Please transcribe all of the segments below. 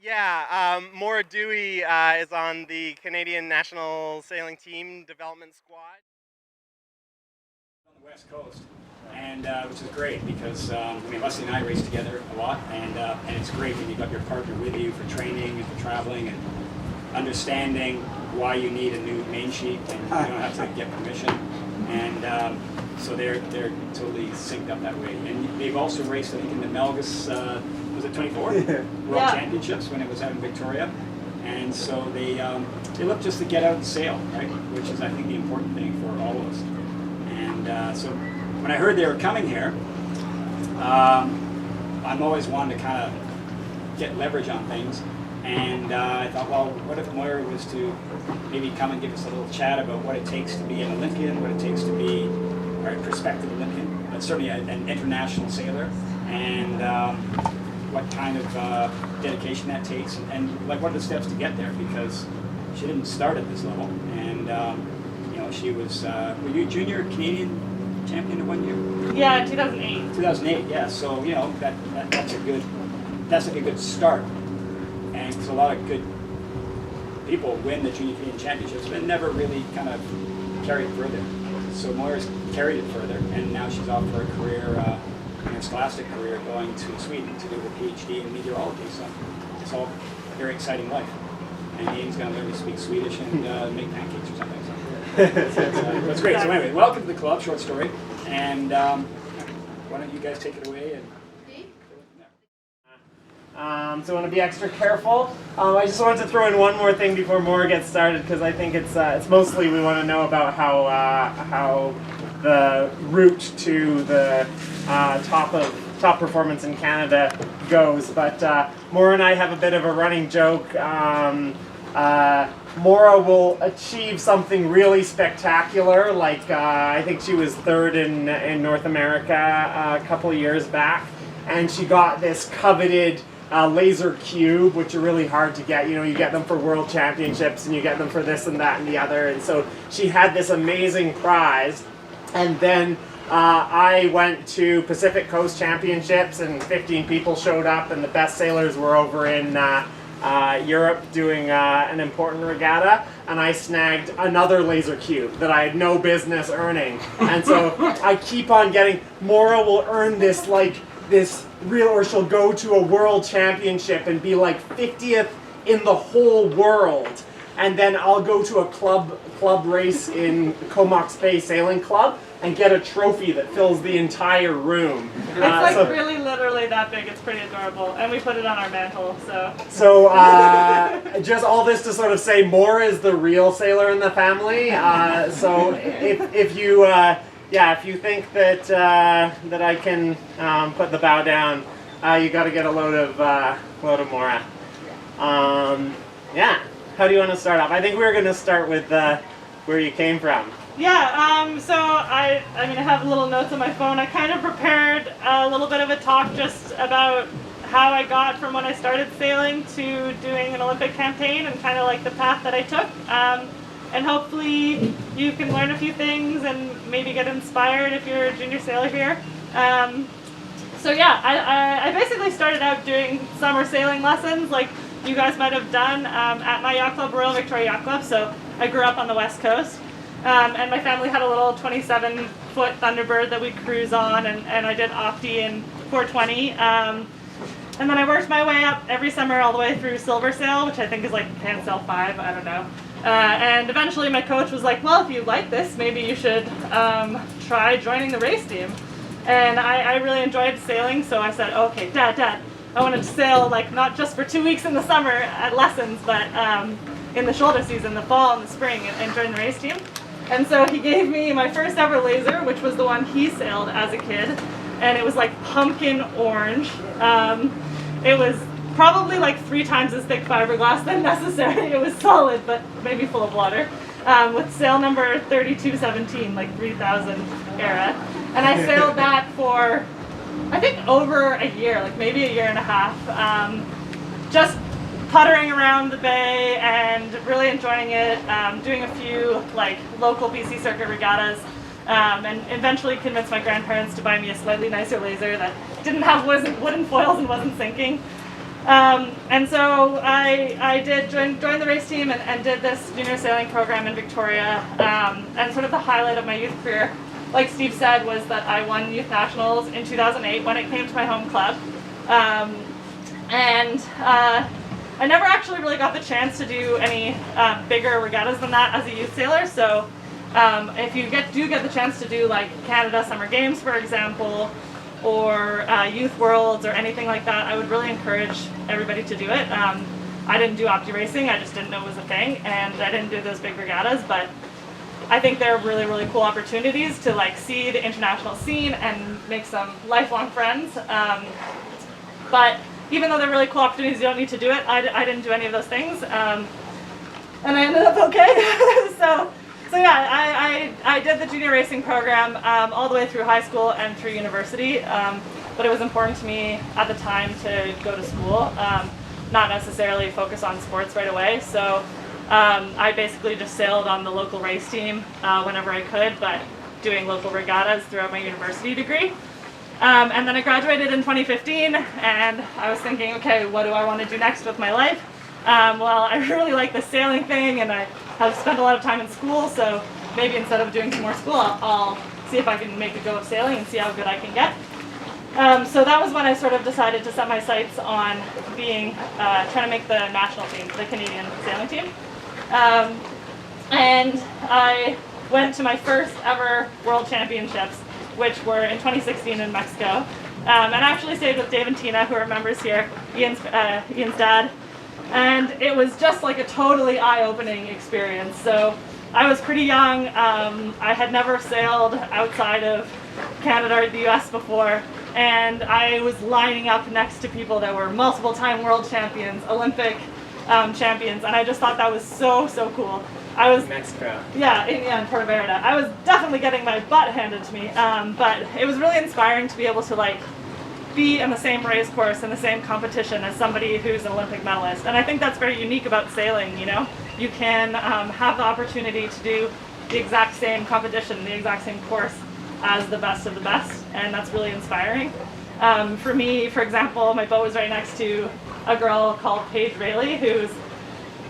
Yeah, Maura Dewey is on the Canadian National Sailing Team Development Squad. On the West Coast, and which is great because Leslie and I race together a lot, and it's great when you've got your partner with you for training and for traveling and understanding why you need a new main sheet and you don't have to get permission, and so they're totally synced up that way. And they've also raced, I think, in the Melgus, was it 24 World Championships when it was out in Victoria, and so they look just to get out and sail, right? Which is, I think, the important thing for all of us. And so when I heard they were coming here, I'm always one to kind of get leverage on things. And I thought, well, what if Maura was to maybe come and give us a little chat about what it takes to be an Olympian, what it takes to be a prospective Olympian, but certainly an international sailor, and what kind of dedication that takes, and like what are the steps to get there, because she didn't start at this level. And she was, were you junior Canadian champion in 1 year? Yeah, 2008. 2008, yeah. So that's like a good start. And because a lot of good people win the junior Canadian championships, but never really kind of carried it further. So Maura's carried it further, and now she's off for a career, a scholastic career, going to Sweden to do her PhD in meteorology. So it's all a very exciting life. And Ian's going to learn to speak Swedish and make pancakes or something. So that's great. So anyway, welcome to the club, short story. And why don't you guys take it away? So I want to be extra careful. I just wanted to throw in one more thing before Maura gets started, because I think it's mostly we want to know about how the route to the top performance in Canada goes. But Maura and I have a bit of a running joke. Maura will achieve something really spectacular, like I think she was third in North America a couple of years back, and she got this coveted laser cube, which are really hard to get. You get them for world championships, and you get them for this and that and the other, and so she had this amazing prize. And then I went to Pacific Coast Championships, and 15 people showed up, and the best sailors were over in Europe doing an important regatta, and I snagged another laser cube that I had no business earning. And so I keep on getting, Maura will earn this real, or she'll go to a world championship and be like 50th in the whole world. And then I'll go to a club race in Comox Bay Sailing Club and get a trophy that fills the entire room. It's really literally that big. It's pretty adorable, and we put it on our mantle. So just all this to sort of say, Maura is the real sailor in the family. So if you think that I can put the bow down, you got to get a load of Maura. Yeah. How do you want to start off? I think we were going to start with where you came from. Yeah, so I have little notes on my phone. I kind of prepared a little bit of a talk just about how I got from when I started sailing to doing an Olympic campaign, and kind of like the path that I took. And hopefully you can learn a few things and maybe get inspired if you're a junior sailor here. So yeah, I basically started out doing summer sailing lessons, like you guys might have done, at my yacht club, Royal Victoria Yacht Club. So I grew up on the West Coast, and my family had a little 27-foot Thunderbird that we cruise on, and I did Opti in 420. And then I worked my way up every summer all the way through Silver Sail, which I think is like Pansel 5, I don't know. And eventually my coach was like, well, if you like this, maybe you should try joining the race team. And I really enjoyed sailing, so I said, okay, Dad, I wanted to sail, like, not just for 2 weeks in the summer at lessons, but in the shoulder season, the fall and the spring, and join the race team. And so he gave me my first ever laser, which was the one he sailed as a kid, and it was like pumpkin orange. It was probably like 3 times as thick fiberglass than necessary. It was solid, but maybe full of water, with sail number 3217, like 3000 era. And I sailed that for, I think, over a year, like maybe a year and a half, just puttering around the bay and really enjoying it, doing a few like local BC circuit regattas, and eventually convinced my grandparents to buy me a slightly nicer laser that didn't have wooden foils and wasn't sinking. And so I did join the race team and did this junior sailing program in Victoria. And sort of the highlight of my youth career, like Steve said, was that I won youth nationals in 2008 when it came to my home club. I never actually really got the chance to do any bigger regattas than that as a youth sailor. So if you do get the chance to do like Canada Summer Games, for example, or Youth Worlds or anything like that, I would really encourage everybody to do it. I didn't do opti racing, I just didn't know it was a thing, and I didn't do those big regattas, but I think they're really, really cool opportunities to like see the international scene and make some lifelong friends. But even though they're really cool opportunities, you don't need to do it. I didn't do any of those things, and I ended up okay. So yeah, I did the junior racing program all the way through high school and through university, but it was important to me at the time to go to school, not necessarily focus on sports right away. So I basically just sailed on the local race team whenever I could, but doing local regattas throughout my university degree. And then I graduated in 2015, and I was thinking, okay, what do I want to do next with my life? Well, I really like the sailing thing, and I have spent a lot of time in school, so maybe instead of doing some more school, I'll see if I can make a go of sailing and see how good I can get. So that was when I sort of decided to set my sights on trying to make the national team, the Canadian sailing team. And I went to my first ever World Championships, which were in 2016 in Mexico. And I actually stayed with Dave and Tina, who are members here, Ian's dad. And it was just like a totally eye-opening experience. So I was pretty young. I had never sailed outside of Canada or the US before. And I was lining up next to people that were multiple-time world champions, Olympic champions. And I just thought that was so, so cool. I was Mexico. Yeah, in Puerto Vallarta. I was definitely getting my butt handed to me, but it was really inspiring to be able to like be in the same race course in the same competition as somebody who's an Olympic medalist. And I think that's very unique about sailing. You know, you can have the opportunity to do the exact same competition, the exact same course as the best of the best, and that's really inspiring. For me, for example, my boat was right next to a girl called Paige Rayleigh, who's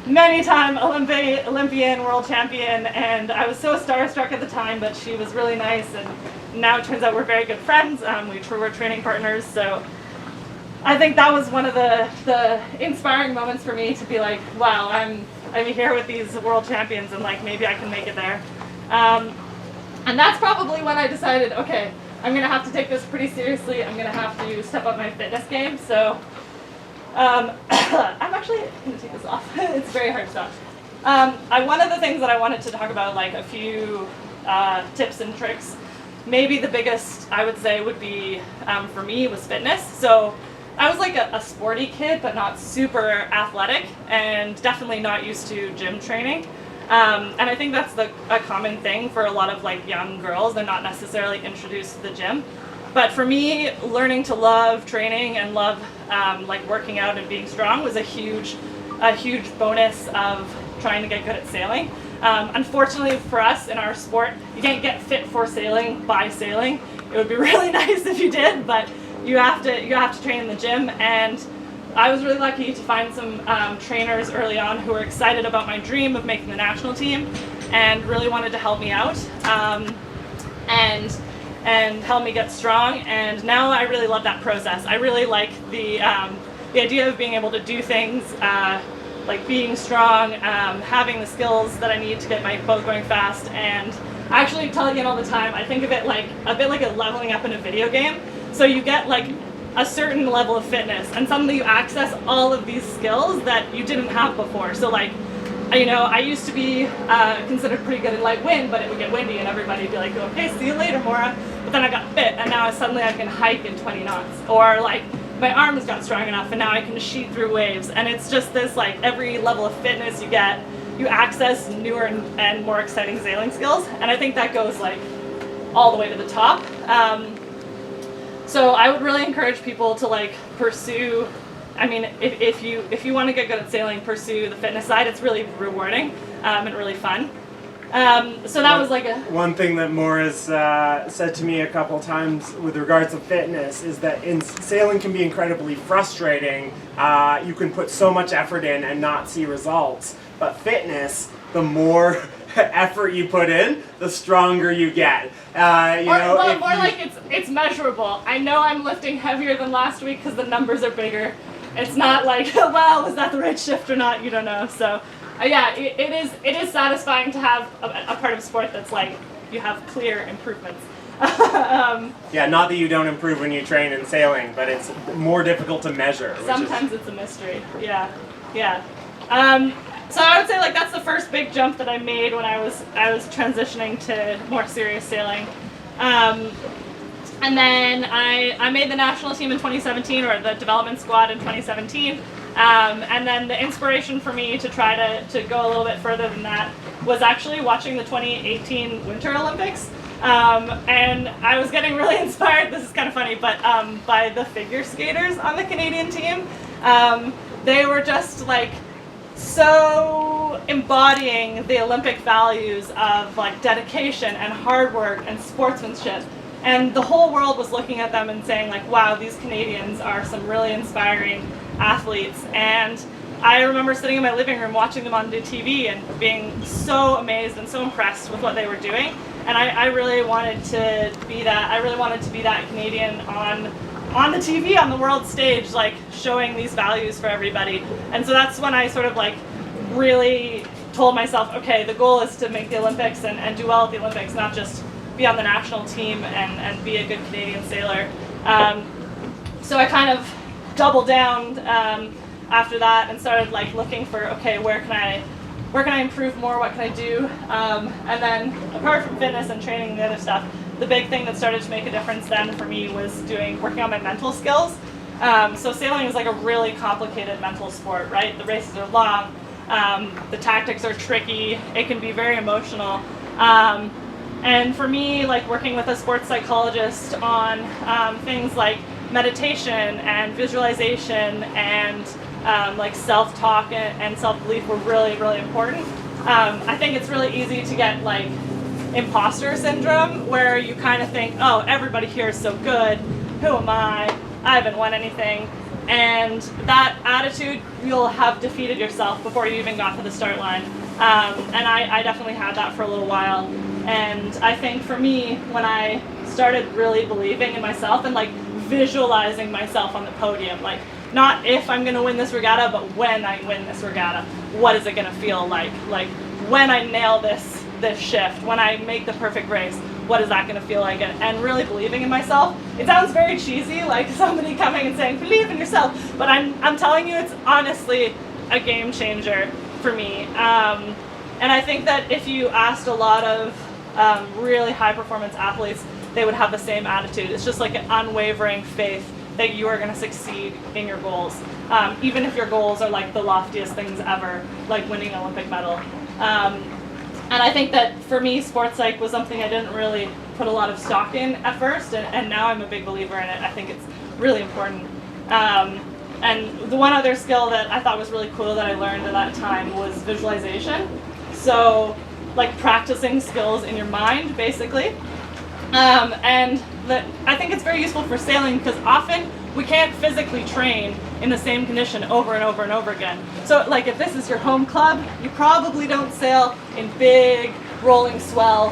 many-time Olympian, world champion, and I was so starstruck at the time, but she was really nice, and now it turns out we're very good friends. We're training partners, so I think that was one of the inspiring moments for me to be like, wow, I'm here with these world champions, and like maybe I can make it there. And that's probably when I decided, okay, I'm gonna have to take this pretty seriously. I'm gonna have to step up my fitness game. So I'm actually gonna take this off. It's very hard to stop. One of the things that I wanted to talk about, like a few tips and tricks. Maybe the biggest I would say would be for me was fitness. So I was like a sporty kid, but not super athletic, and definitely not used to gym training. And I think that's a common thing for a lot of like young girls. They're not necessarily introduced to the gym. But for me, learning to love training and love like working out and being strong was a huge bonus of trying to get good at sailing. Unfortunately for us in our sport, you can't get fit for sailing by sailing. It would be really nice if you did, but you have to train in the gym. And I was really lucky to find some trainers early on who were excited about my dream of making the national team and really wanted to help me out and help me get strong. And now I really love that process. I really like the idea of being able to do things like being strong, having the skills that I need to get my boat going fast. And I actually tell Ian all the time, I think of it like a bit like a leveling up in a video game. So you get like a certain level of fitness, and suddenly you access all of these skills that you didn't have before. So like, you know, I used to be considered pretty good in light wind, but it would get windy and everybody would be like, okay, see you later, Maura. But then I got fit, and now suddenly I can hike in 20 knots. Or like, my arms got strong enough, and now I can sheet through waves. And it's just this, like, every level of fitness you get, you access newer and more exciting sailing skills. And I think that goes like all the way to the top. So I would really encourage people to like pursue, I mean, if you want to get good at sailing, pursue the fitness side. It's really rewarding and really fun. So that was like a... One thing that Maura's said to me a couple times with regards to fitness is that sailing can be incredibly frustrating. You can put so much effort in and not see results. But fitness, the more effort you put in, the stronger you get. It's measurable. I know I'm lifting heavier than last week because the numbers are bigger. It's not like, well, was that the right shift or not? You don't know. So, yeah, it is satisfying to have a part of sport that's like you have clear improvements. Yeah, not that you don't improve when you train in sailing, but it's more difficult to measure. Sometimes it's a mystery. Yeah. So I would say like that's the first big jump that I made when I was transitioning to more serious sailing. And then I made the national team in 2017, or the development squad in 2017. And then the inspiration for me to try to go a little bit further than that was actually watching the 2018 Winter Olympics. And I was getting really inspired, this is kind of funny, but by the figure skaters on the Canadian team. They were just like so embodying the Olympic values of like dedication and hard work and sportsmanship. And the whole world was looking at them and saying like, wow, these Canadians are some really inspiring athletes. And I remember sitting in my living room watching them on the TV and being so amazed and so impressed with what they were doing. And I really wanted to be that. I really wanted to be that Canadian on the TV, on the world stage, like showing these values for everybody. And so that's when I sort of like really told myself, okay, the goal is to make the Olympics and do well at the Olympics, not just be on the national team and be a good Canadian sailor. So I kind of doubled down after that and started like looking for, okay, where can I improve more, what can I do? And then apart from fitness and training and the other stuff, the big thing that started to make a difference then for me was working on my mental skills. So sailing is like a really complicated mental sport, right? The races are long, the tactics are tricky, it can be very emotional. And for me, like working with a sports psychologist on things like meditation and visualization and like self-talk and self-belief were really, really important. I think it's really easy to get like imposter syndrome where you kind of think, oh, everybody here is so good, who am I haven't won anything. And that attitude, you'll have defeated yourself before you even got to the start line. And I definitely had that for a little while. And I think for me, when I started really believing in myself and like visualizing myself on the podium, like not if I'm going to win this regatta, but when I win this regatta, what is it going to feel like? Like when I nail this shift, when I make the perfect race, what is that going to feel like? And really believing in myself. It sounds very cheesy, like somebody coming and saying, believe in yourself. But I'm telling you, it's honestly a game changer for me. And I think that if you asked a lot of really high performance athletes, they would have the same attitude. It's just like an unwavering faith that you are going to succeed in your goals. Even if your goals are like the loftiest things ever, like winning an Olympic medal. And I think that for me, sports psych was something I didn't really put a lot of stock in at first, and now I'm a big believer in it. I think it's really important. And the one other skill that I thought was really cool that I learned at that time was visualization. So like practicing skills in your mind, basically. And I think it's very useful for sailing because often we can't physically train in the same condition over and over and over again. So like if this is your home club, you probably don't sail in big rolling swell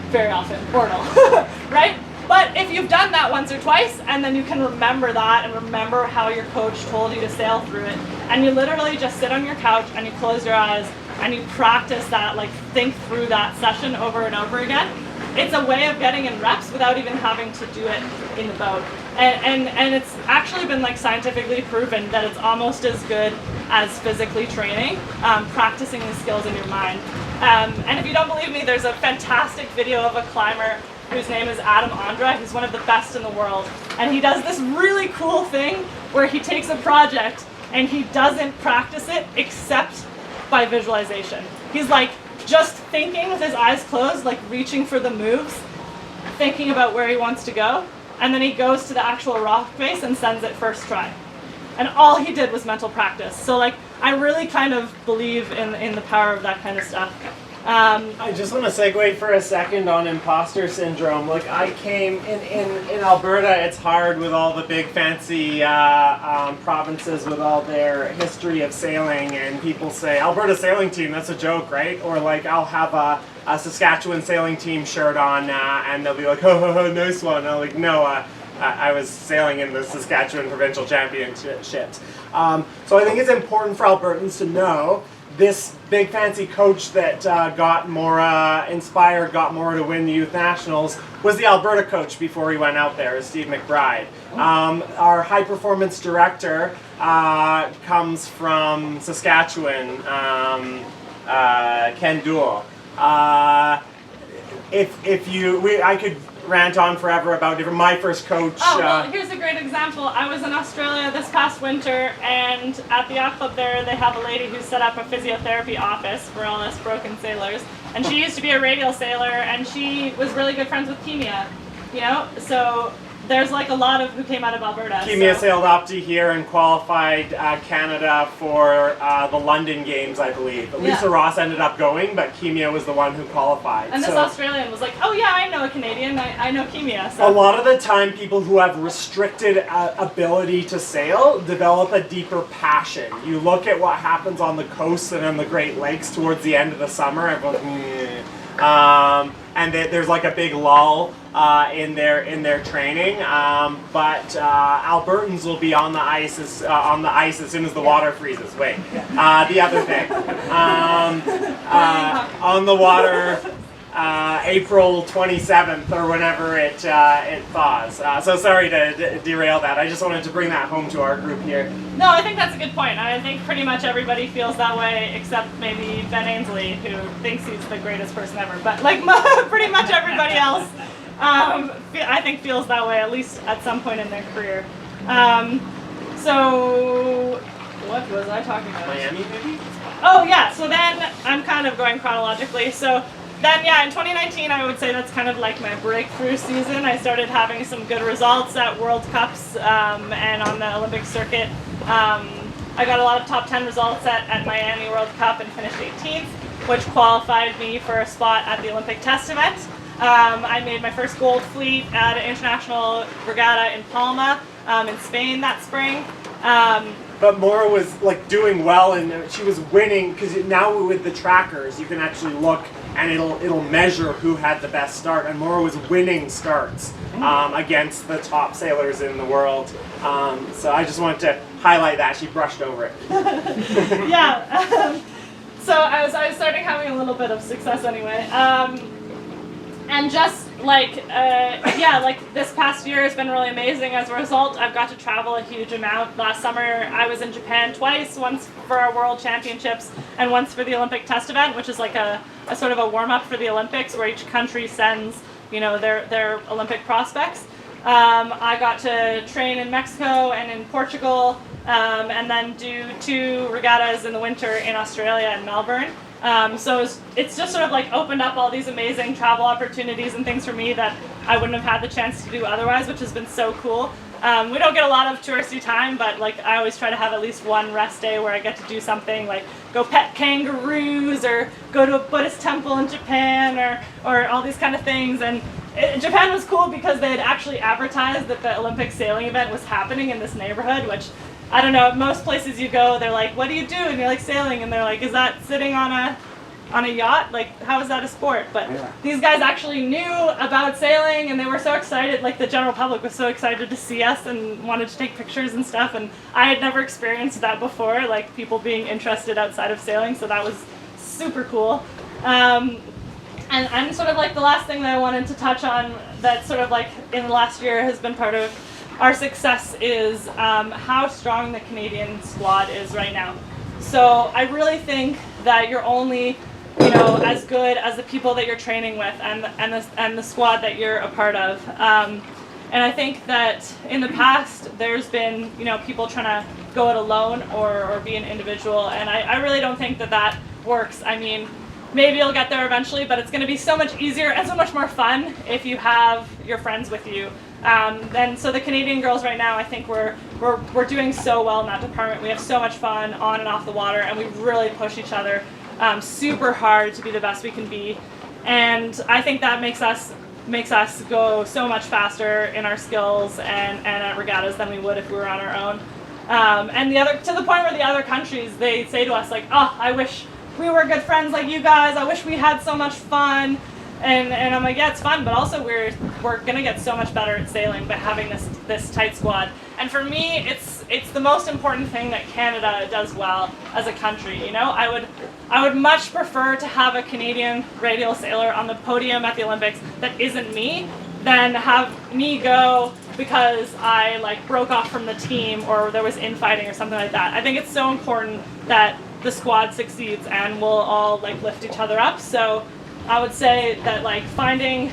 very often, or no, right? But if you've done that once or twice and then you can remember that and remember how your coach told you to sail through it, and you literally just sit on your couch and you close your eyes and you practice that, like think through that session over and over again, it's a way of getting in reps without even having to do it in the boat. And it's actually been like scientifically proven that it's almost as good as physically training, practicing these skills in your mind. And if you don't believe me, there's a fantastic video of a climber whose name is Adam Andra. He's one of the best in the world. And he does this really cool thing where he takes a project and he doesn't practice it except by visualization. He's like just thinking with his eyes closed, like reaching for the moves, thinking about where he wants to go, and then he goes to the actual rock face and sends it first try. And all he did was mental practice. So like I really kind of believe in the power of that kind of stuff. I just want to segue for a second on imposter syndrome. Like, I came in Alberta, it's hard with all the big fancy provinces with all their history of sailing, and people say, Alberta sailing team, that's a joke, right? Or like, I'll have a Saskatchewan sailing team shirt on and they'll be like, oh, nice one. And I'm like, no, I was sailing in the Saskatchewan Provincial Championships. So I think it's important for Albertans to know this big fancy coach that got Maura to win the Youth Nationals was the Alberta coach before he went out there, Steve McBride. Our high performance director comes from Saskatchewan, Ken Duell. I could rant on forever about different. My first coach. Oh, well, here's a great example. I was in Australia this past winter, and at the yacht club there, they have a lady who set up a physiotherapy office for all us broken sailors. And she used to be a radial sailor, and she was really good friends with Kimia. You know, so there's like a lot of who came out of Alberta. Kimia sailed up to here and qualified Canada for the London Games, I believe. Lisa Ross ended up going, but Kimia was the one who qualified. And this Australian was like, oh yeah, I know a Canadian, I know Kimia. So. A lot of the time, people who have restricted ability to sail develop a deeper passion. You look at what happens on the coast and on the Great Lakes towards the end of the summer, everyone's and there's like a big lull in their training, but Albertans will be on the ice as soon as the water freezes. Wait, the other thing, on the water. April 27th or whenever it thaws. So sorry to derail that. I just wanted to bring that home to our group here. No, I think that's a good point. I think pretty much everybody feels that way except maybe Ben Ainsley, who thinks he's the greatest person ever. But like pretty much everybody else, I think feels that way, at least at some point in their career. So what was I talking about? Miami, maybe? Oh yeah, so then I'm kind of going chronologically. So then, yeah, in 2019, I would say that's kind of like my breakthrough season. I started having some good results at World Cups and on the Olympic circuit. I got a lot of top 10 results at Miami World Cup and finished 18th, which qualified me for a spot at the Olympic test event. I made my first gold fleet at an international regatta in Palma in Spain that spring. But Maura was like doing well, and she was winning because now with the trackers, you can actually look and it'll measure who had the best start. And Maura was winning starts against the top sailors in the world. So I just wanted to highlight that. She brushed over it. Yeah. So I was starting having a little bit of success anyway. And just like, like this past year has been really amazing. As a result, I've got to travel a huge amount. Last summer, I was in Japan twice, once for our World Championships and once for the Olympic test event, which is like a sort of a warm-up for the Olympics where each country sends, their Olympic prospects. I got to train in Mexico and in Portugal, and then do 2 regattas in the winter in Australia and Melbourne. So it's just sort of like opened up all these amazing travel opportunities and things for me that I wouldn't have had the chance to do otherwise, which has been so cool. We don't get a lot of touristy time, but like I always try to have at least one rest day where I get to do something like go pet kangaroos or go to a Buddhist temple in Japan or all these kind of things. And Japan was cool because they had actually advertised that the Olympic sailing event was happening in this neighborhood, which I don't know, most places you go, they're like, what do you do? And you're like, sailing. And they're like, is that sitting on a yacht? Like, how is that a sport? But these guys actually knew about sailing, and they were so excited. Like, the general public was so excited to see us and wanted to take pictures and stuff. And I had never experienced that before, like people being interested outside of sailing. So that was super cool. And sort of like the last thing that I wanted to touch on that sort of like in the last year has been part of our success is how strong the Canadian squad is right now. So I really think that you're only, as good as the people that you're training with and the squad that you're a part of. And I think that in the past there's been, people trying to go it alone or be an individual, and I really don't think that works. I mean, maybe you'll get there eventually, but it's going to be so much easier and so much more fun if you have your friends with you. And so the Canadian girls right now, I think we're doing so well in that department. We have so much fun on and off the water, and we really push each other. super hard to be the best we can be, and I think that makes us go so much faster in our skills and at regattas than we would if we were on our own. And to the point where the other countries, they say to us like, oh, I wish we were good friends like you guys. I wish we had so much fun. And I'm like, yeah, it's fun, but also we're gonna get so much better at sailing by having this tight squad. And for me, it's the most important thing that Canada does well as a country. You know, I would much prefer to have a Canadian radial sailor on the podium at the Olympics that isn't me than have me go because I like broke off from the team or there was infighting or something like that. I think it's so important that the squad succeeds and we'll all like lift each other up. So I would say that like finding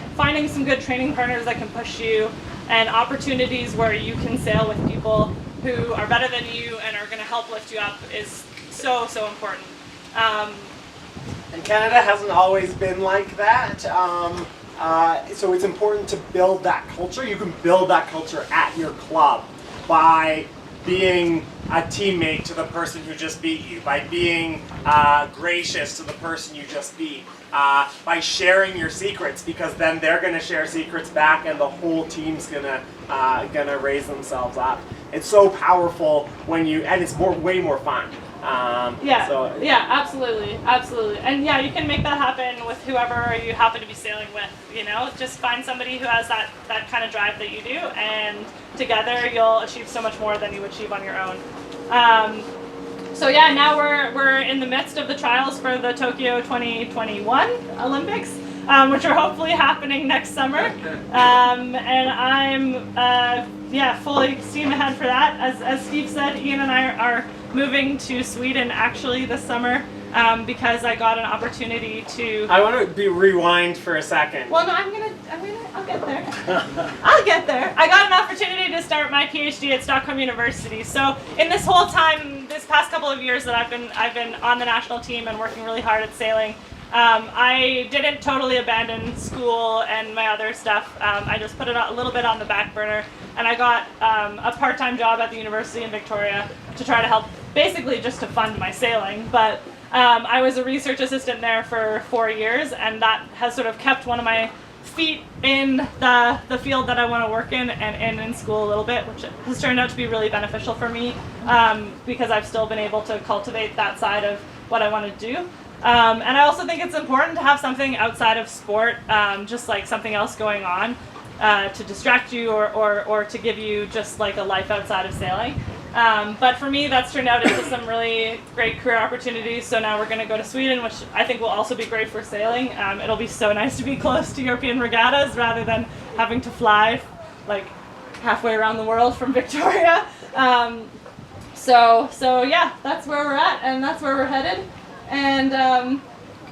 some good training partners that can push you and opportunities where you can sail with people who are better than you and are going to help lift you up is so important. And Canada hasn't always been like that. So it's important to build that culture. You can build that culture at your club by being a teammate to the person who just beat you, by being gracious to the person you just beat, by sharing your secrets, because then they're going to share secrets back and the whole team's gonna raise themselves up. It's so powerful when and it's way more fun. Yeah, absolutely, and yeah, you can make that happen with whoever you happen to be sailing with. You know, just find somebody who has that kind of drive that you do, and together you'll achieve so much more than you achieve on your own. So yeah, now we're in the midst of the trials for the Tokyo 2021 Olympics, which are hopefully happening next summer, and I'm fully steam ahead for that. As Steve said, Ian and I are moving to Sweden actually this summer because I got an opportunity to. I want to rewind for a second. Well, no, I'll get there. I'll get there. I got an opportunity to start my PhD at Stockholm University. So in this whole time, this past couple of years that I've been on the national team and working really hard at sailing, I didn't totally abandon school and my other stuff. I just put it a little bit on the back burner, and I got a part-time job at the university in Victoria to try to help, basically just to fund my sailing. But I was a research assistant there for 4 years, and that has sort of kept one of my feet in the field that I want to work in and in school a little bit, which has turned out to be really beneficial for me because I've still been able to cultivate that side of what I want to do. And I also think it's important to have something outside of sport, just like something else going on to distract you or to give you just like a life outside of sailing. But for me, that's turned out into some really great career opportunities. So now we're going to go to Sweden, which I think will also be great for sailing. It'll be so nice to be close to European regattas rather than having to fly like halfway around the world from Victoria. So yeah, that's where we're at, and that's where we're headed. And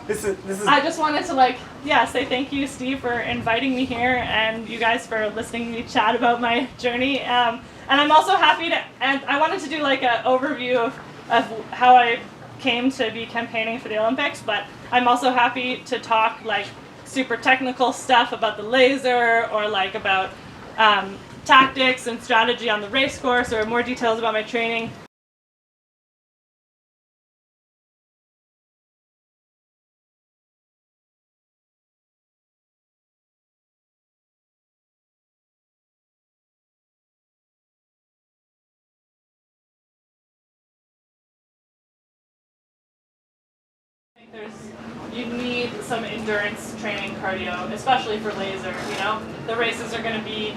this is. I just wanted to say thank you, Steve, for inviting me here, and you guys for listening to me chat about my journey. And I'm also happy and I wanted to do like an overview of how I came to be campaigning for the Olympics, but I'm also happy to talk like super technical stuff about the laser or like about tactics and strategy on the race course or more details about my training. You need some endurance training cardio, especially for laser, you know? The races are going to be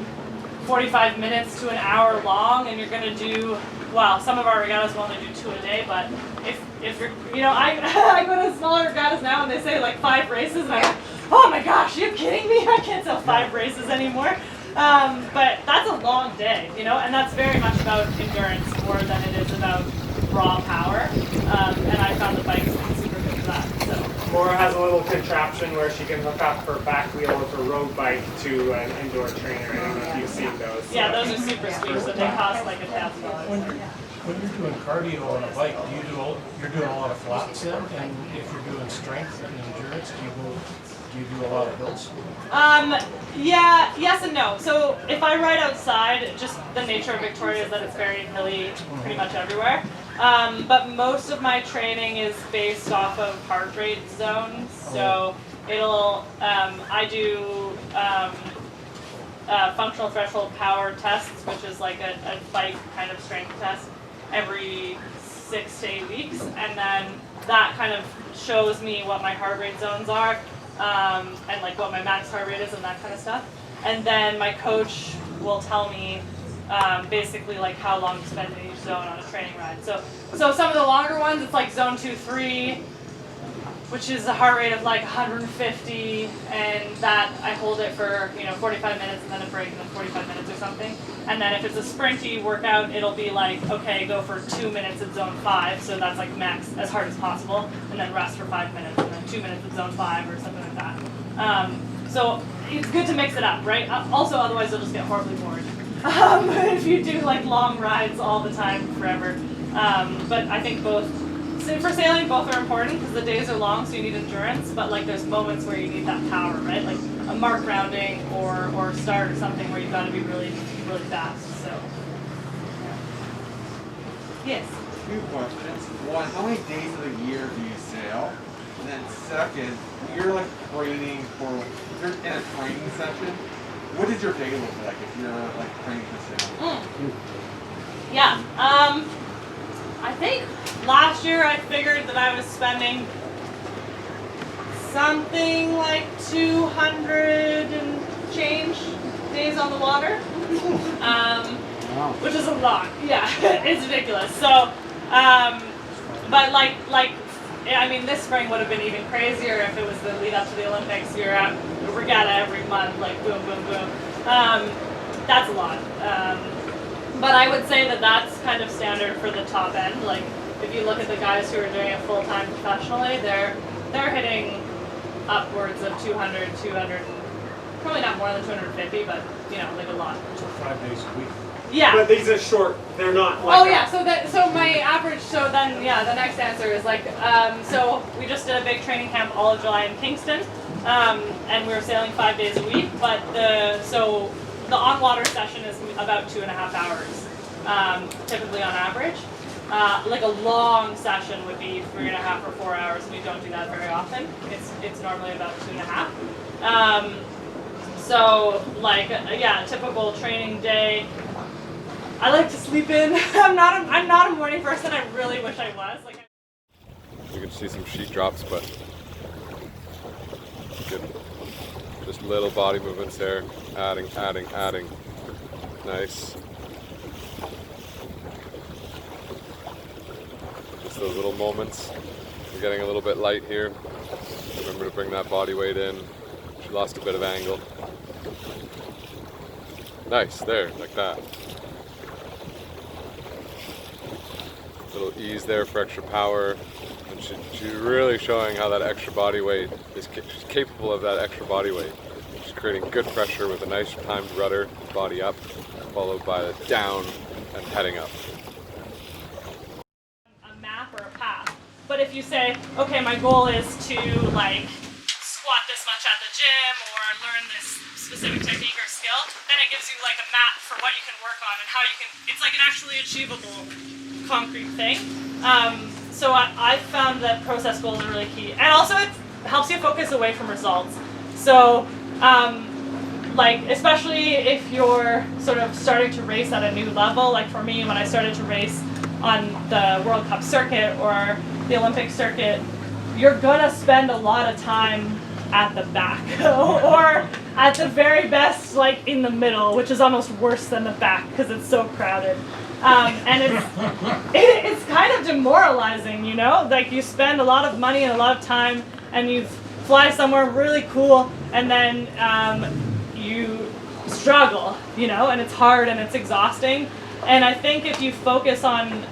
45 minutes to an hour long, and you're going to do, well, some of our regattas will only do 2 a day, but if you're, you know, I go to smaller regattas now and they say like 5 races, and I'm like, oh my gosh, are you kidding me? I can't sell 5 races anymore. But that's a long day, you know, and that's very much about endurance more than it is about raw power, and I found the bikes super good for that. So. Maura has a little contraption where she can hook up her back wheel of her road bike to an indoor trainer. I don't know if you've seen those. Yeah, those are super sweet, so they cost like $1,000. When you're doing cardio on a bike, you're doing a lot of flaps then, and if you're doing strength and endurance, do you do a lot of hills? Yeah, yes and no. So if I ride outside, just the nature of Victoria is that it's very hilly pretty much everywhere. But most of my training is based off of heart rate zones. So it'll, I do functional threshold power tests, which is like a bike kind of strength test every 6 to 8 weeks. And then that kind of shows me what my heart rate zones are, and like what my max heart rate is and that kind of stuff. And then my coach will tell me basically like how long to spend in each zone on a training ride. So some of the longer ones, it's like zone 2, 3, which is a heart rate of like 150, and that I hold it for 45 minutes and then a break and then 45 minutes or something. And then if it's a sprinty workout, it'll be like, okay, go for 2 minutes at zone 5, so that's like max as hard as possible, and then rest for 5 minutes, and then 2 minutes at zone 5 or something like that. So it's good to mix it up, right? Also, otherwise you'll just get horribly bored if you do like long rides all the time forever. But I think both. So for sailing, both are important because the days are long, so you need endurance. But like, there's moments where you need that power, right? Like a mark rounding or start or something where you've got to be really, really fast. So, yeah. Yes. 2 questions. One, how many days of the year do you sail? And then second, when you're like training for, if you're in a training session, what does your day look like if you're like training for sail? Yeah. I think last year I figured that I was spending something like 200 and change days on the water, which is a lot. Yeah, it's ridiculous. So, but like, I mean, this spring would have been even crazier if it was the lead up to the Olympics. You're at a regatta every month, like boom, boom, boom. That's a lot. But I would say that that's kind of standard for the top end. Like, if you look at the guys who are doing it full-time professionally, they're hitting upwards of 200, probably not more than 250, but like a lot. So 5 days a week. Yeah. But these are short. They're not like. Oh yeah. So my average. So then the next answer is like. So we just did a big training camp all of July in Kingston, and we were sailing 5 days a week. But the on-water session is about 2.5 hours, typically on average. Like a long session would be 3.5 or 4 hours, and we don't do that very often. It's normally about 2.5. So like a typical training day. I like to sleep in. I'm not a morning person. I really wish I was. Like. You can see some sheet drops, but good. Just little body movements there, adding. Nice. Just those little moments. We're getting a little bit light here. Remember to bring that body weight in. She lost a bit of angle. Nice, there, like that. Little ease there for extra power. And she's really showing how that extra body weight is she's capable of that extra body weight. She's creating good pressure with a nice timed rudder, body up, followed by the down and heading up. A map or a path. But if you say, okay, my goal is to like squat this much at the gym or learn this specific technique or skill, then it gives you like a map for what you can work on and how you can. It's like an actually achievable concrete thing. So I found that process goals are really key, and also it helps you focus away from results. So, like especially if you're sort of starting to race at a new level, like for me when I started to race on the World Cup circuit or the Olympic circuit, you're gonna spend a lot of time at the back or at the very best like in the middle, which is almost worse than the back because it's so crowded. And it's kind of demoralizing, like you spend a lot of money and a lot of time and you fly somewhere really cool and then you struggle, and it's hard and it's exhausting. And I think if you focus on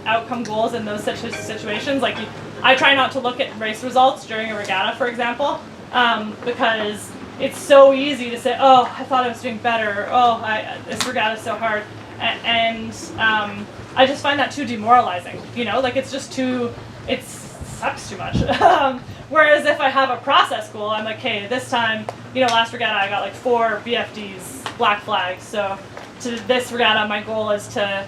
outcome goals in those situations, like I try not to look at race results during a regatta, for example, because it's so easy to say, oh, I thought I was doing better, or this regatta is so hard. And I just find that too demoralizing, like it's just it sucks too much. Whereas if I have a process goal, I'm like, okay, this time, last regatta I got like 4 BFDs, black flags. So to this regatta, my goal is to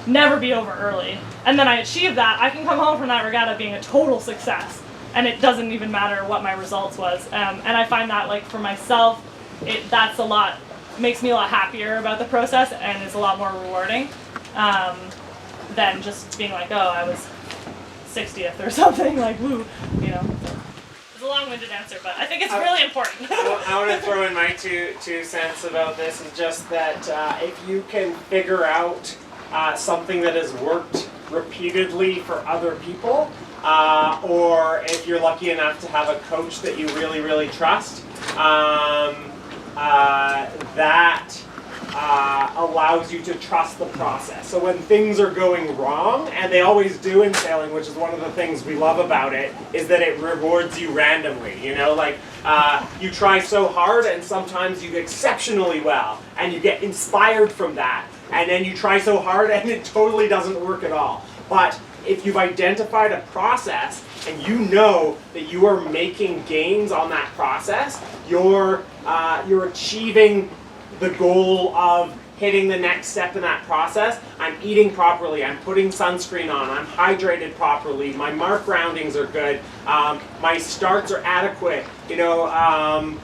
never be over early, and then I achieve that, I can come home from that regatta being a total success, and it doesn't even matter what my results was. And I find that, like, for myself, that's a lot, makes me a lot happier about the process, and is a lot more rewarding than just being like, oh, I was 60th or something, like, woo, you know. It's a long-winded answer, but I think it's really important. I want to throw in my two cents about this, is just that if you can figure out something that has worked repeatedly for other people, or if you're lucky enough to have a coach that you really, really trust, that allows you to trust the process. So when things are going wrong, and they always do in sailing, which is one of the things we love about it, is that it rewards you randomly. You know, like you try so hard, and sometimes you do exceptionally well, and you get inspired from that. And then you try so hard, and it totally doesn't work at all. But if you've identified a process, and you know that you are making gains on that process, you're achieving the goal of hitting the next step in that process. I'm eating properly, I'm putting sunscreen on, I'm hydrated properly, my mark roundings are good, my starts are adequate, you know, I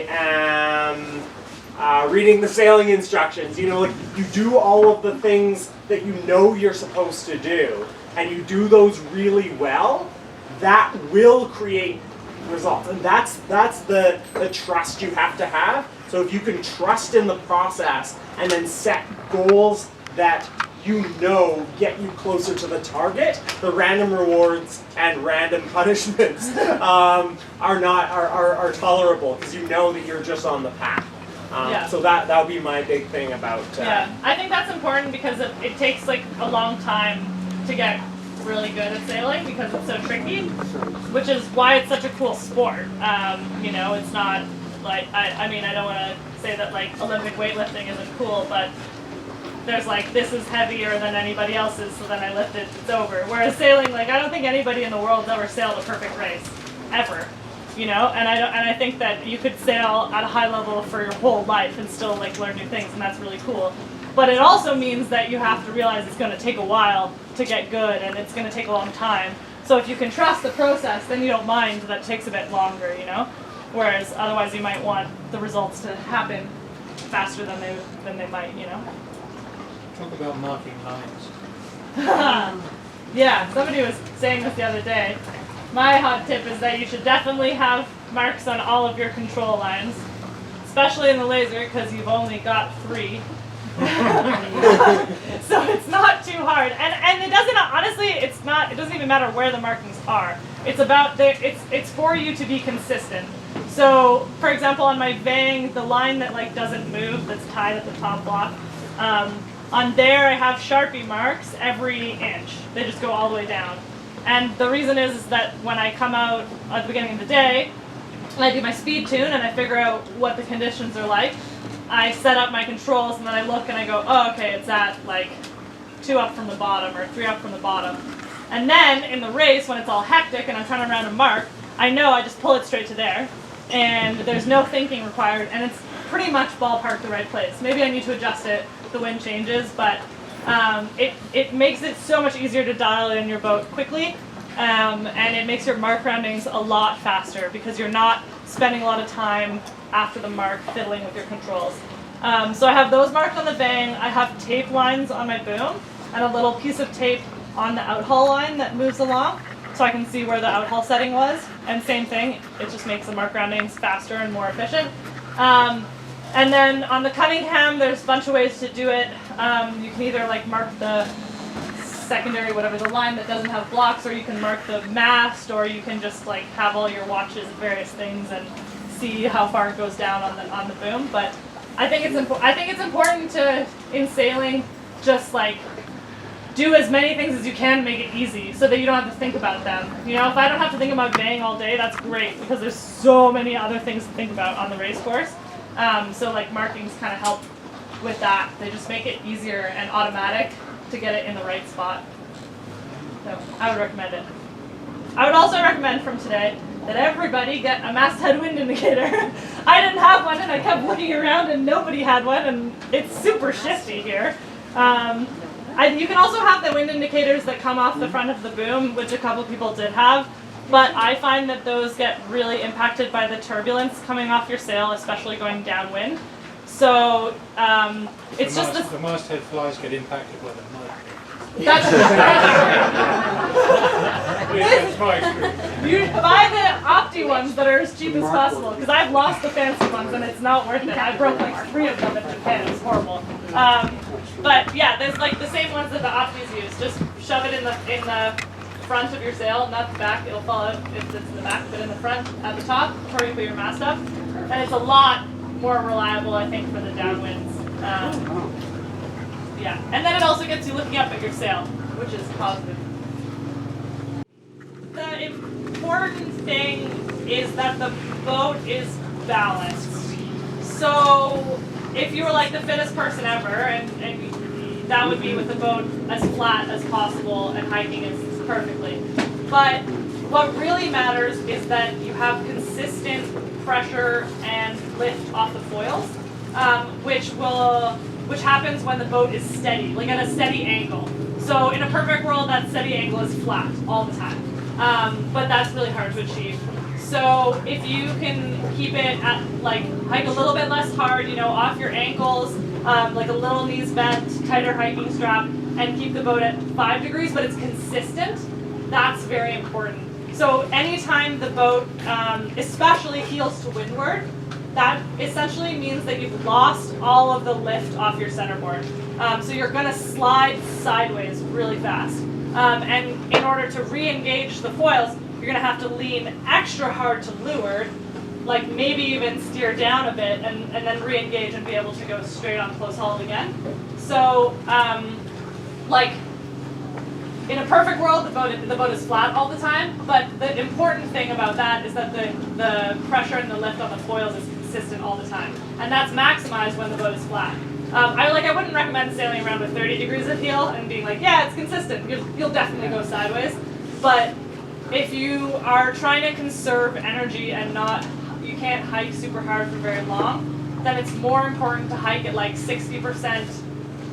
am reading the sailing instructions, you know, like, you do all of the things that you know you're supposed to do, and you do those really well, that will create results. And that's the trust you have to have. So if you can trust in the process and then set goals that you know get you closer to the target, the random rewards and random punishments are tolerable, because you know that you're just on the path. So that would be my big thing about. Yeah, I think that's important, because it takes like a long time to get really good at sailing, because it's so tricky, which is why it's such a cool sport. You know, it's not like, I mean, I don't want to say that like Olympic weightlifting isn't cool, but there's like, this is heavier than anybody else's, so then I lift it, it's over. Whereas sailing, like, I don't think anybody in the world's ever sailed a perfect race, ever. You know, and I think that you could sail at a high level for your whole life and still like learn new things, and that's really cool. But it also means that you have to realize it's going to take a while to get good, and it's going to take a long time. So if you can trust the process, then you don't mind that it takes a bit longer, you know? Whereas otherwise you might want the results to happen faster than they might, you know? Talk about marking lines. Yeah, somebody was saying this the other day. My hot tip is that you should definitely have marks on all of your control lines, especially in the laser, because you've only got 3. So it's not too hard, and it doesn't, honestly, it doesn't even matter where the markings are. It's about it's for you to be consistent. So for example, on my vang, the line that like doesn't move, that's tied at the top block, on there I have Sharpie marks every inch. They just go all the way down. And the reason is that when I come out at the beginning of the day, and I do my speed tune and I figure out what the conditions are like, I set up my controls, and then I look and I go, oh, okay, it's at like 2 up from the bottom or 3 up from the bottom. And then in the race, when it's all hectic and I'm trying to round a mark, I know I just pull it straight to there, and there's no thinking required, and it's pretty much ballpark the right place. Maybe I need to adjust it, the wind changes, but it makes it so much easier to dial in your boat quickly, and it makes your mark roundings a lot faster, because you're not spending a lot of time after the mark fiddling with your controls. So I have those marked on the vang. I have tape lines on my boom, and a little piece of tape on the outhaul line that moves along, so I can see where the outhaul setting was. And same thing, it just makes the mark roundings faster and more efficient. And then on the Cunningham, there's a bunch of ways to do it. You can either like mark the secondary, whatever, the line that doesn't have blocks, or you can mark the mast, or you can just like have all your watches and various things and see how far it goes down on the boom. But I think it's important to, in sailing, just like do as many things as you can to make it easy, so that you don't have to think about them. You know, if I don't have to think about vang all day, that's great, because there's so many other things to think about on the race course. So like markings kind of help with that. They just make it easier and automatic to get it in the right spot. So I would recommend it. I would also recommend from today that everybody get a masthead wind indicator. I didn't have one, and I kept looking around, and nobody had one, and it's super shifty here. You can also have the wind indicators that come off the front of the boom, which a couple people did have, but I find that those get really impacted by the turbulence coming off your sail, especially going downwind. So it's just The masthead flies get impacted by the mud. That's my experience. You buy the Opti ones that are as cheap as possible, because I've lost the fancy ones and it's not worth it. I broke like 3 of them in Japan. It was horrible. But yeah, there's like the same ones that the Optis use. Just shove it in the front of your sail, not the back. It'll fall out if it's in the back, but in the front at the top before you put your mast up. And it's a lot more reliable, I think, for the downwinds. Yeah, and then it also gets you looking up at your sail, which is positive. The important thing is that the boat is balanced. So if you were like the fittest person ever, and that would be with the boat as flat as possible and hiking as perfectly. But what really matters is that you have consistent pressure and lift off the foils, which happens when the boat is steady, like at a steady angle. So in a perfect world, that steady angle is flat all the time. But that's really hard to achieve. So if you can keep it at, like, hike a little bit less hard, off your ankles, like a little knees bent, tighter hiking strap, and keep the boat at 5 degrees, but it's consistent, that's very important. So anytime the boat, especially heels to windward, that essentially means that you've lost all of the lift off your centerboard. So you're going to slide sideways really fast. And in order to re-engage the foils, you're going to have to lean extra hard to leeward, like maybe even steer down a bit, and then re-engage and be able to go straight on close hauled again. So, like, in a perfect world, the boat is flat all the time, but the important thing about that is that the pressure and the lift on the foils is consistent all the time. And that's maximized when the boat is flat. I wouldn't recommend sailing around with 30 degrees of heel and being like, yeah, it's consistent. You'll definitely go sideways. But if you are trying to conserve energy and you can't hike super hard for very long, then it's more important to hike at like 60%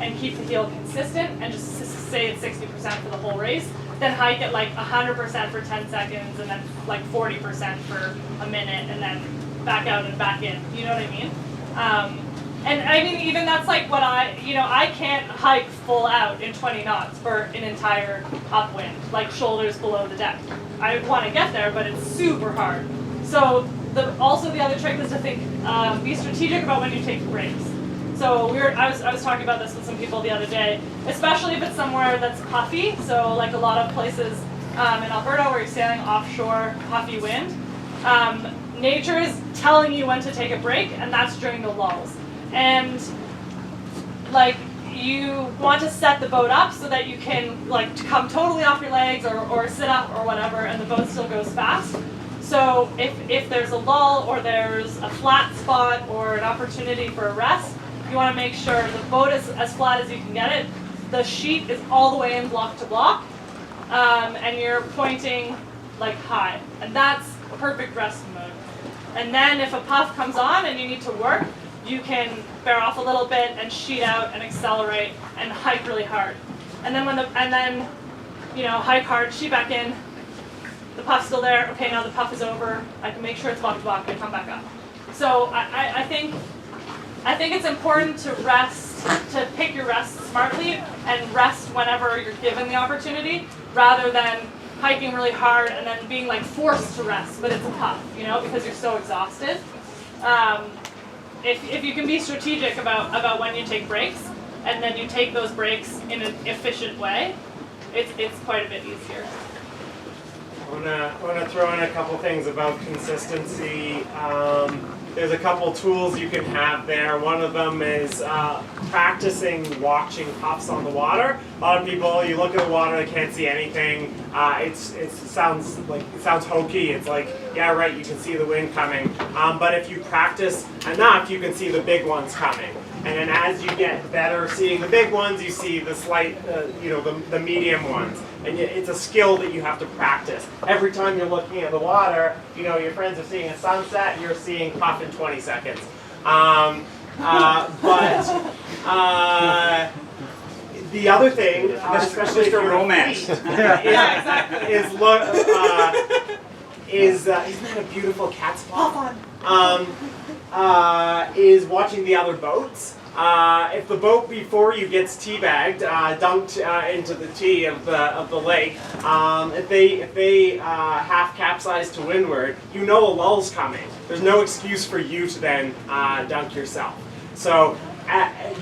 and keep the heel consistent and just stay at 60% for the whole race, then hike at like 100% for 10 seconds and then like 40% for a minute and then back out and back in. You know what I mean? And I mean, even that's like what I can't hike full out in 20 knots for an entire upwind, like shoulders below the deck. I want to get there, but it's super hard. So also the other trick is to be strategic about when you take breaks. So I was talking about this with some people the other day, especially if it's somewhere that's puffy. So like a lot of places in Alberta where you're sailing offshore, puffy wind. Nature is telling you when to take a break, and that's during the lulls. And like you want to set the boat up so that you can like come totally off your legs or sit up or whatever, and the boat still goes fast. So if there's a lull or there's a flat spot or an opportunity for a rest, you want to make sure the boat is as flat as you can get it. The sheet is all the way in block to block, and you're pointing like high, and that's perfect rest mode. And then if a puff comes on and you need to work, you can bear off a little bit and sheet out and accelerate and hike really hard. And then hike hard, sheet back in. The puff's still there. Okay, now the puff is over. I can make sure it's block to block and come back up. So I think it's important to rest, to pick your rest smartly and rest whenever you're given the opportunity, rather than hiking really hard and then being like forced to rest, but it's a puff, because you're so exhausted. If you can be strategic about when you take breaks, and then you take those breaks in an efficient way, it's quite a bit easier. I want to throw in a couple things about consistency. There's a couple tools you can have there. One of them is practicing watching puffs on the water. A lot of people, you look at the water, they can't see anything. It sounds hokey. It's like, yeah, right, you can see the wind coming. But if you practice enough, you can see the big ones coming. And then as you get better seeing the big ones, you see the slight, the medium ones. And And it's a skill that you have to practice. Every time you're looking at the water, you know, your friends are seeing a sunset, you're seeing puff in 20 seconds. The other thing, especially Mr. for Romance. Exactly. Isn't that a beautiful cat spot? Is watching the other boats. If the boat before you gets teabagged, dunked into the tea of the lake, if they half capsize to windward, you know a lull's coming. There's no excuse for you to then dunk yourself. So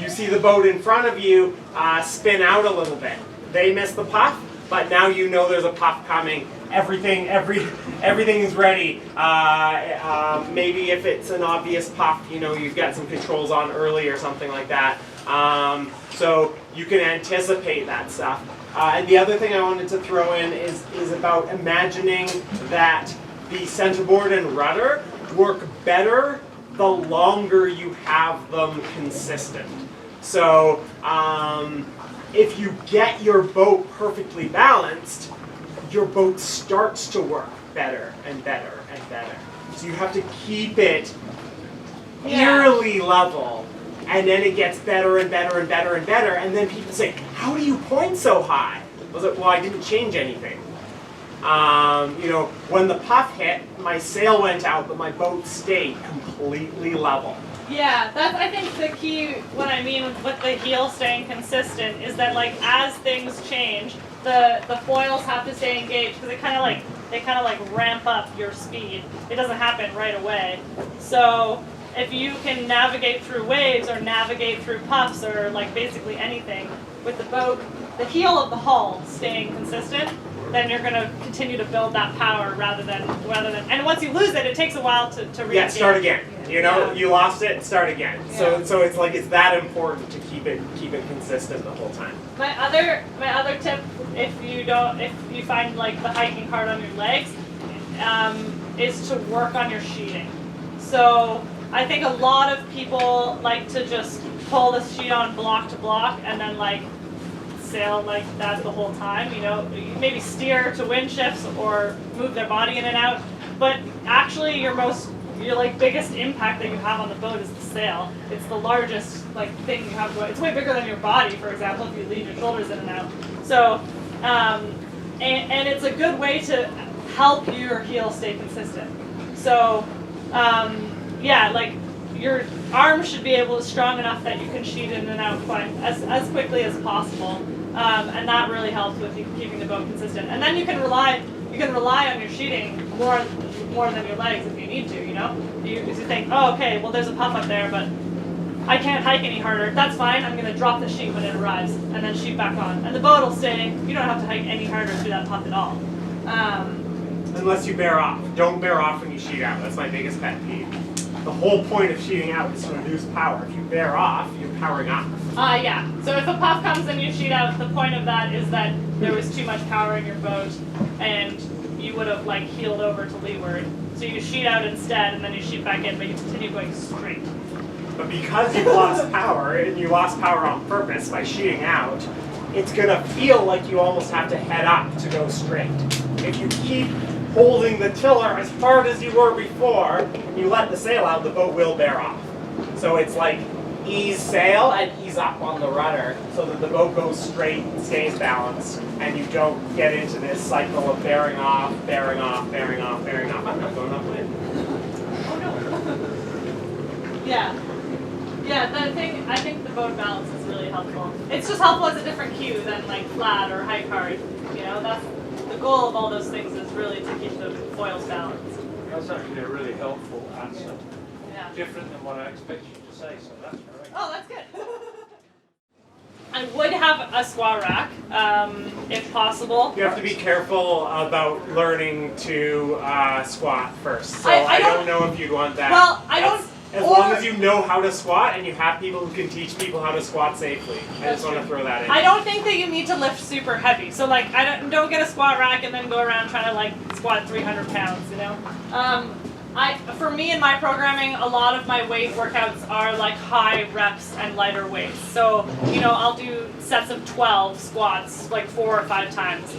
you see the boat in front of you spin out a little bit. They miss the puff, but now you know there's a puff coming. Everything is ready. Maybe if it's an obvious puff, you know, you've got some controls on early or something like that. So you can anticipate that stuff. And the other thing I wanted to throw in is about imagining that the centerboard and rudder work better the longer you have them consistent. So if you get your boat perfectly balanced, your boat starts to work better and better and better. So you have to keep it eerily level, and then it gets better and better and better and better, and then people say, how do you point so high? I was like, well, I didn't change anything. You know, when the puff hit, my sail went out, but my boat stayed completely level. Yeah, that's, I think, the key. What I mean with the heel staying consistent is that, like, as things change, the foils have to stay engaged, because they kind of like ramp up your speed. It doesn't happen right away. So if you can navigate through waves or navigate through puffs or like basically anything with the boat, the heel of the hull staying consistent, then you're going to continue to build that power rather than and once you lose it, it takes a while to regain. Yeah, start again. You know, you lost it, start again. Yeah. So it's like it's that important to keep it consistent the whole time. My other tip, if you find like the hiking hard on your legs, is to work on your sheeting. So I think a lot of people like to just pull the sheet on block to block and then like sail like that the whole time. You know, maybe steer to wind shifts or move their body in and out. But actually, your like biggest impact that you have on the boat is the sail. It's the largest like thing you have to. It's way bigger than your body, for example, if you leave your shoulders in and out. So, and it's a good way to help your heel stay consistent. So, yeah, like your arms should be strong enough that you can sheet in and out quite as quickly as possible, and that really helps with keeping the boat consistent. And then you can rely on your sheeting more than your legs if you need to. You know, you think, oh, okay, well there's a puff up there, but I can't hike any harder. That's fine. I'm going to drop the sheet when it arrives, and then sheet back on, and the boat will stay. You don't have to hike any harder through that puff at all. Unless you bear off. Don't bear off when you sheet out. That's my biggest pet peeve. The whole point of sheeting out is to reduce power. If you bear off, you're powering up. Yeah. So if a puff comes and you sheet out, the point of that is that there was too much power in your boat, and you would have like heeled over to leeward. So you sheet out instead, and then you sheet back in, but you continue going straight. But because you've lost power, and you lost power on purpose by sheeting out, it's going to feel like you almost have to head up to go straight. If you keep holding the tiller as hard as you were before, and you let the sail out, the boat will bear off. So it's like ease sail and ease up on the rudder so that the boat goes straight and stays balanced, and you don't get into this cycle of bearing off, bearing off, bearing off, bearing off. I'm not going upwind. Oh no. Yeah. Yeah, I think the boat balance is really helpful. It's just helpful as a different cue than like flat or high card. You know, that's the goal of all those things is really to keep the foils balanced. That's actually a really helpful answer. Yeah. Different than what I expected you to say, so that's great. Oh, that's good. I would have a squat rack, if possible. You have to be careful about learning to squat first. So I don't know if you'd want that. Well, I don't. As long as you know how to squat and you have people who can teach people how to squat safely. I just want to throw that in. I don't think that you need to lift super heavy. So like, don't get a squat rack and then go around trying to like squat 300 pounds. You know. For me in my programming, a lot of my weight workouts are like high reps and lighter weights. So, you know, I'll do sets of 12 squats, like 4 or 5 times.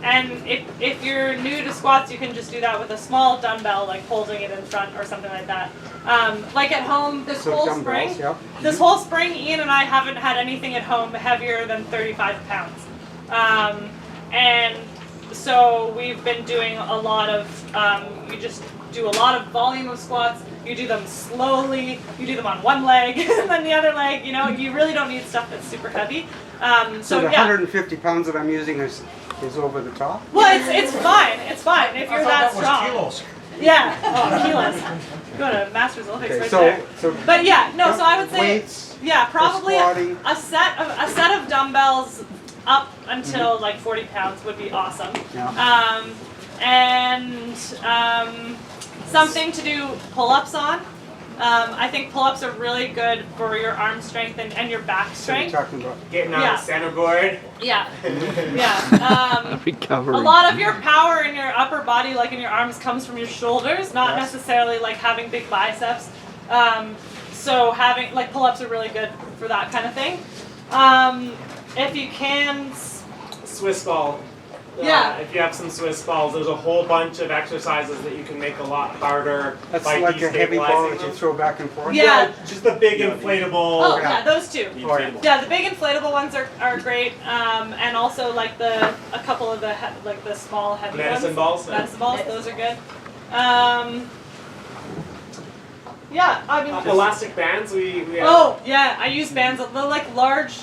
And if you're new to squats, you can just do that with a small dumbbell, like holding it in front or something like that. Like at home, this whole spring, Ian and I haven't had anything at home heavier than 35 pounds. And so we've been doing a lot of, you just do a lot of volume of squats. You do them slowly. You do them on one leg and then the other leg. You know, you really don't need stuff that's super heavy. So the 150 pounds that I'm using is over the top? Well, it's fine. It's fine if you're that strong. Kilos. Yeah. Oh, kilos. Go to Masters Olympics Okay, right so, there. so But yeah, no. So I would say, weights, yeah, probably squatting. a set of dumbbells up until like 40 pounds would be awesome. Yeah. And something to do pull-ups on. I think pull-ups are really good for your arm strength and your back So you're strength. talking about Getting on Yeah. the centerboard. Yeah, yeah. recovery. A lot of your power in your upper body, like in your arms, comes from your shoulders, not Yes. necessarily like having big biceps. So having like pull-ups are really good for that kind of thing. If you can, Swiss ball. Yeah. If you have some Swiss balls, there's a whole bunch of exercises that you can make a lot harder That's by like a heavy ball destabilizing that you them. throw back and forth? Yeah. Just the big inflatable. oh yeah, those two. Oh, yeah. Yeah, the big inflatable ones are great, and also like a couple of the like the small heavy Medicine ones. balls? Medicine balls, those are good. Yeah, I mean. Elastic bands. We have. Oh yeah, I use bands. They're like large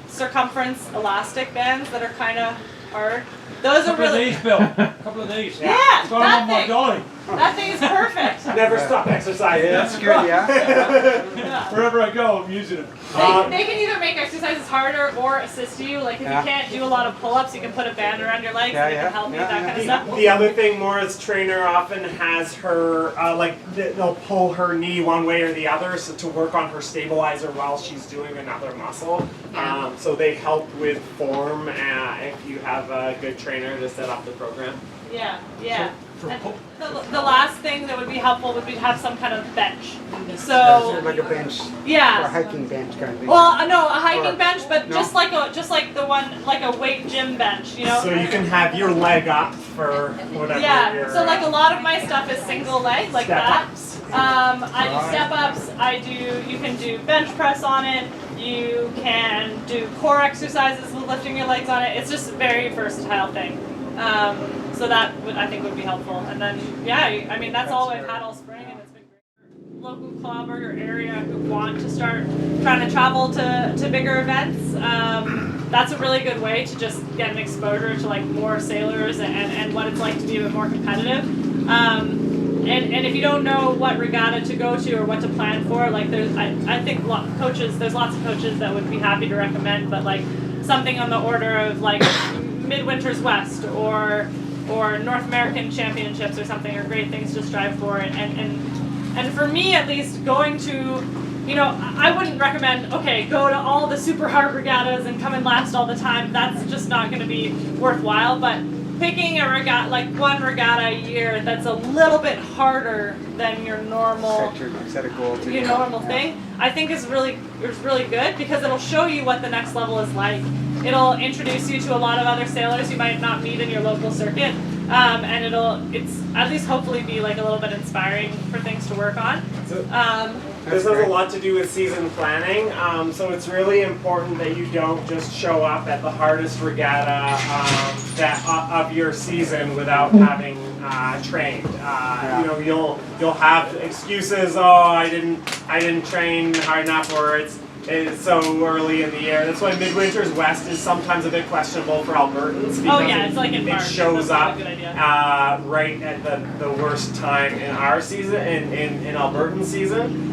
circumference elastic bands that are kind of hard. Those are Couple of really. these, Bill. Couple of these. Yeah, Going that on my thing. dolly. That thing is perfect. Never stop exercising. That's good, yeah. Yeah. Wherever I go, I'm using it. They can either make exercises harder or assist you. Like if Yeah. you can't do a lot of pull-ups, you can put a band around your legs Yeah, and it yeah, can help you, yeah, that yeah. kind of stuff. The other thing, Maura's trainer often has her, they'll pull her knee one way or the other so to work on her stabilizer while she's doing another muscle. Yeah. So they help with form if you have a good trainer to set up the program. Yeah, yeah. For And pull- the last thing that would be helpful would be to have some kind of bench. So So like a bench, or a yeah. hiking bench kind of thing. Well, no, a hiking Or- bench, but no. just like the one like a weight gym bench, you know. So you can have your leg up for whatever Yeah, your, so like a lot of my stuff is single leg, like step that. ups. I do step ups, you can do bench press on it, you can do core exercises with lifting your legs on it. It's just a very versatile thing. So that I think would be helpful. And then, yeah, I mean, that's all I've had all spring and it's been great. Local club or your area who want to start trying to travel to bigger events, that's a really good way to just get an exposure to like more sailors and what it's like to be a bit more competitive. And if you don't know what regatta to go to or what to plan for, like I think there's lots of coaches that would be happy to recommend, but like something on the order of like Midwinter's West or North American Championships or something are great things to strive for. And for me at least, going to, you know, I wouldn't recommend, okay, go to all the super hard regattas and come in last all the time. That's just not going to be worthwhile. But picking a regatta, like one regatta a year that's a little bit harder than your normal Set a goal to your normal thing, I think is really good because it'll show you what the next level is like. It'll introduce you to a lot of other sailors you might not meet in your local circuit, and it's at least hopefully be like a little bit inspiring for things to work on. So That's this has a great. lot to do with season planning, so it's really important that you don't just show up at the hardest regatta of your season without having trained. You know, you'll have excuses. Oh, I didn't train hard enough, or it's so early in the year. That's why Midwinter's West is sometimes a bit questionable for Albertans because Oh yeah, it's like in March. it shows That's not up a good idea. right at the worst time in our season, in Albertan season.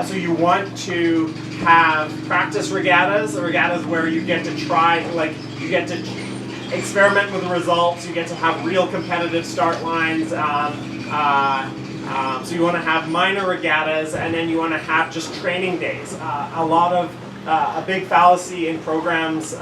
So you want to have practice regattas where you get to try, like you get to experiment with the results, you get to have real competitive start lines. So you want to have minor regattas, and then you want to have just training days. A big fallacy in programs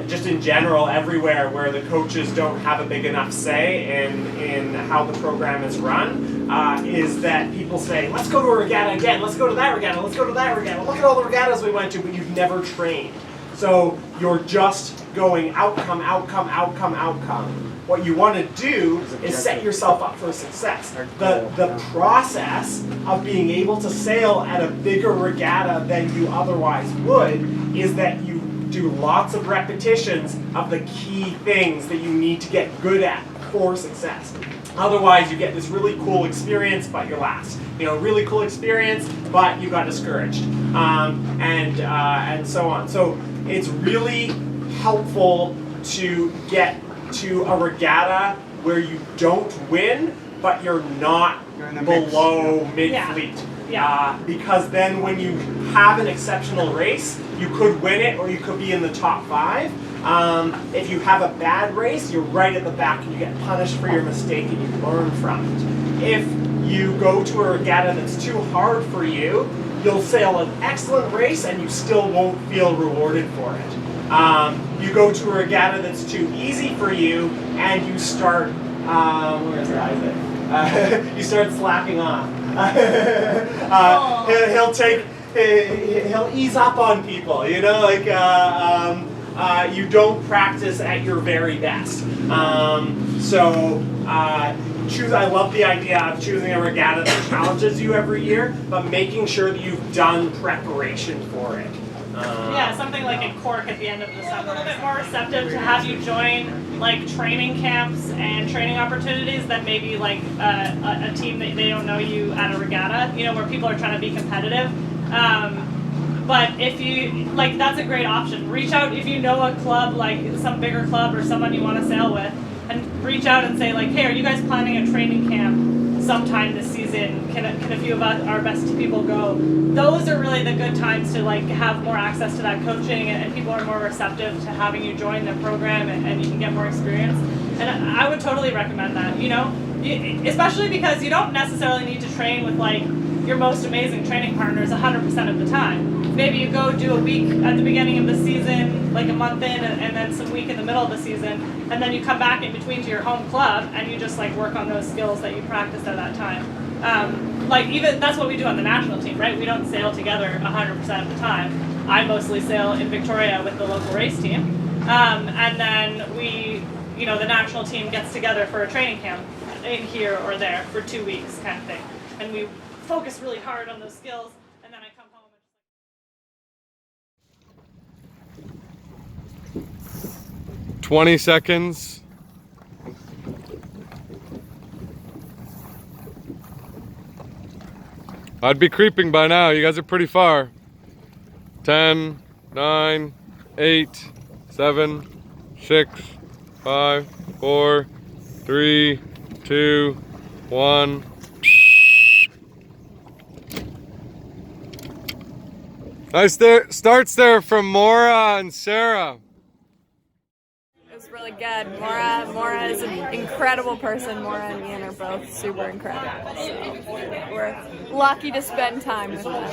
just in general, everywhere where the coaches don't have a big enough say in how the program is run, is that people say, let's go to a regatta again, let's go to that regatta, let's go to that regatta, look at all the regattas we went to, but you've never trained. So you're just going outcome, outcome, outcome, outcome. What you want to do is set yourself up for success. The process of being able to sail at a bigger regatta than you otherwise would is that you do lots of repetitions of the key things that you need to get good at for success. Otherwise, you get this really cool experience, but you're last. You know, really cool experience, but you got discouraged, and so on. So it's really helpful to get to a regatta where you don't win, but you're not below mid-fleet. Yeah. Because then when you have an exceptional race, you could win it or you could be in the top 5. If you have a bad race, you're right at the back and you get punished for your mistake and you learn from it. If you go to a regatta that's too hard for you, you'll sail an excellent race and you still won't feel rewarded for it. You go to a regatta that's too easy for you and you start, where's Isaac? You start slacking off. He'll ease up on people, you know, like you don't practice at your very best. I love the idea of choosing a regatta that challenges you every year, but making sure that you've done preparation for it. Yeah, something like in Cork at the end of the summer. A little bit more receptive to have you join like training camps and training opportunities than maybe like a team that they don't know you at a regatta, you know, where people are trying to be competitive. But if you, like, that's a great option. Reach out if you know a club, like some bigger club or someone you want to sail with, and reach out and say like, hey, are you guys planning a training camp sometime this season? Can a few of our best people go? Those are really the good times to like have more access to that coaching, and people are more receptive to having you join the program, and you can get more experience. And I would totally recommend that, you know, especially because you don't necessarily need to train with like your most amazing training partners 100% of the time. Maybe you go do a week at the beginning of the season, like a month in, and then some week in the middle of the season, and then you come back in between to your home club and you just like work on those skills that you practiced at that time. Like even that's what we do on the national team, right? We don't sail together 100% of the time. I mostly sail in Victoria with the local race team, and then we, you know, the national team gets together for a training camp in here or there for 2 weeks, kind of thing, and we focus really hard on those skills, and then I come home and 20 seconds. I'd be creeping by now. You guys are pretty far. 10, 9, 8, 7, 6, 5, 4, 3, 2, 1. Nice starts there from Maura and Sarah. It was really good. Maura is an incredible person. Maura and Ian are both super incredible. So we're lucky to spend time with them.